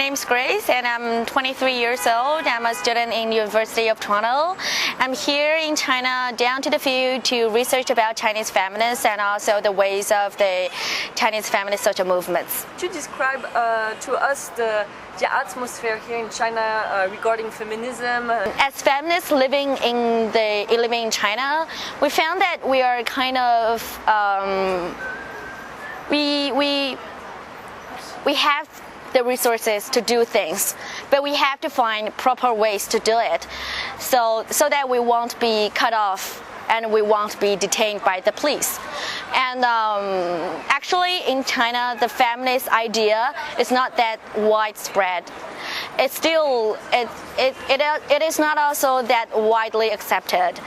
name's Grace and I'm 23 years old. I'm a student in University of Toronto. I'm here in China down to the field to research about Chinese feminists and also the ways of the Chinese feminist social movements. Could you describe to us the atmosphere here in China regarding feminism? As feminists living in China, we found that we are kind of we have the resources to do things, but we have to find proper ways to do it, so that we won't be cut off and we won't be detained by the police. And actually, in China, the feminist idea is not that widespread. It's still it is not also that widely accepted.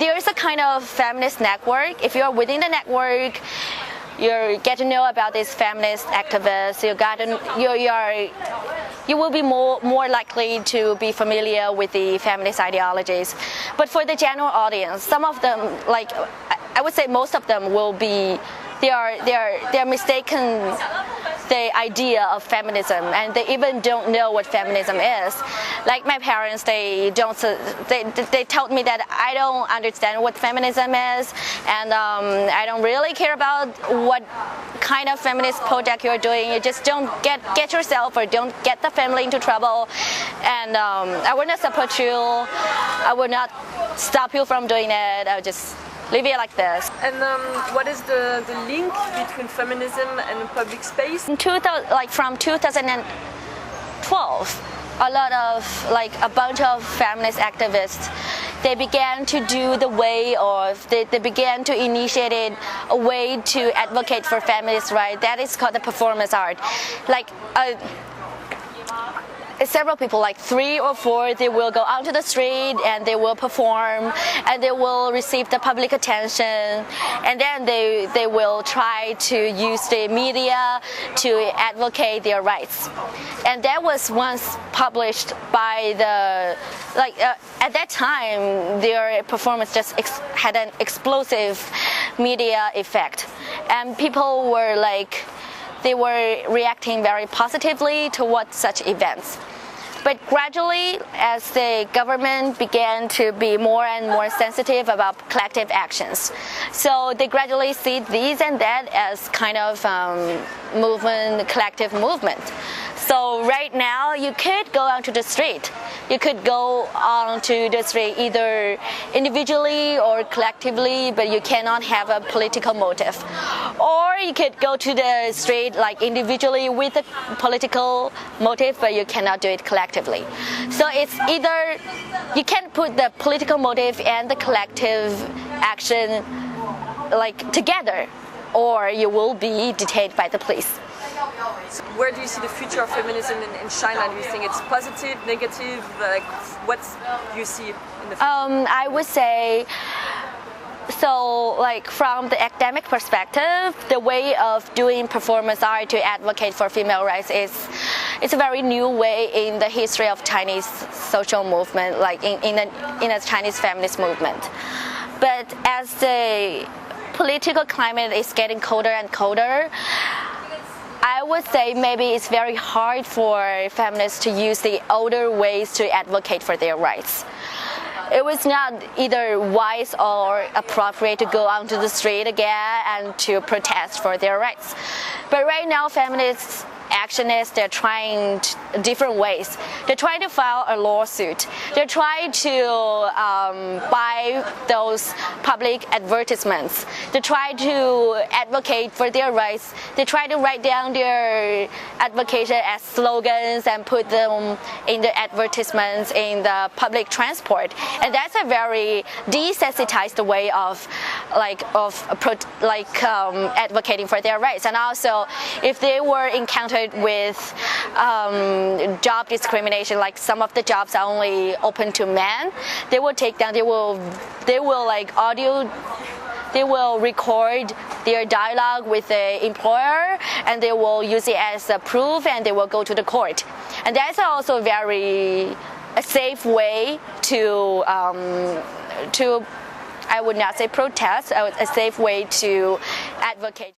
There is a kind of feminist network. If you're within the network, you get to know about these feminist activists. You will be more likely to be familiar with the feminist ideologies. But for the general audience, some of them, like I would say, most of them will be they are mistaken the idea of feminism, and they even don't know what feminism is. Like my parents, they told me that I don't understand what feminism is, and I don't really care about what kind of feminist project you're doing. You just don't get yourself or don't get the family into trouble, and I would not support you. I would not stop you from doing it. I would just leave it like this. And what is the link between feminism and public space? From 2012, a bunch of feminist activists, they began to do they began to initiate a way to advocate for feminist rights. That is called the performance art. Several people, like 3 or 4, they will go onto the street and they will perform and they will receive the public attention, and then they will try to use the media to advocate their rights. And that was once published by at that time their performance just had an explosive media effect, and people were they were reacting very positively towards such events. But gradually, as the government began to be more and more sensitive about collective actions, so they gradually see these and that as kind of collective movement. So right now, you could go onto the street. You could go onto the street either individually or collectively, but you cannot have a political motive. Or you could go to the street individually with a political motive, but you cannot do it collectively. So it's either you can put the political motive and the collective action together, or you will be detained by the police. Where do you see the future of feminism in China? Do you think it's positive, negative? What do you see in the future? I would say, from the academic perspective, the way of doing performance art to advocate for female rights it's a very new way in the history of Chinese social movement, in a Chinese feminist movement. But as the political climate is getting colder and colder, I would say maybe it's very hard for feminists to use the older ways to advocate for their rights. It was not either wise or appropriate to go onto the street again and to protest for their rights. But right now, feminists actionists, they're trying different ways. They're trying to file a lawsuit. They're trying to buy those public advertisements. They try to advocate for their rights. They try to write down their advocation as slogans and put them in the advertisements in the public transport. And that's a very desensitized way of advocating for their rights. And also, if they were encountered with job discrimination, like some of the jobs are only open to men, they will take down. They will record their dialogue with the employer, and they will use it as a proof, and they will go to the court. And that's also a safe way to I would not say protest, a safe way to advocate.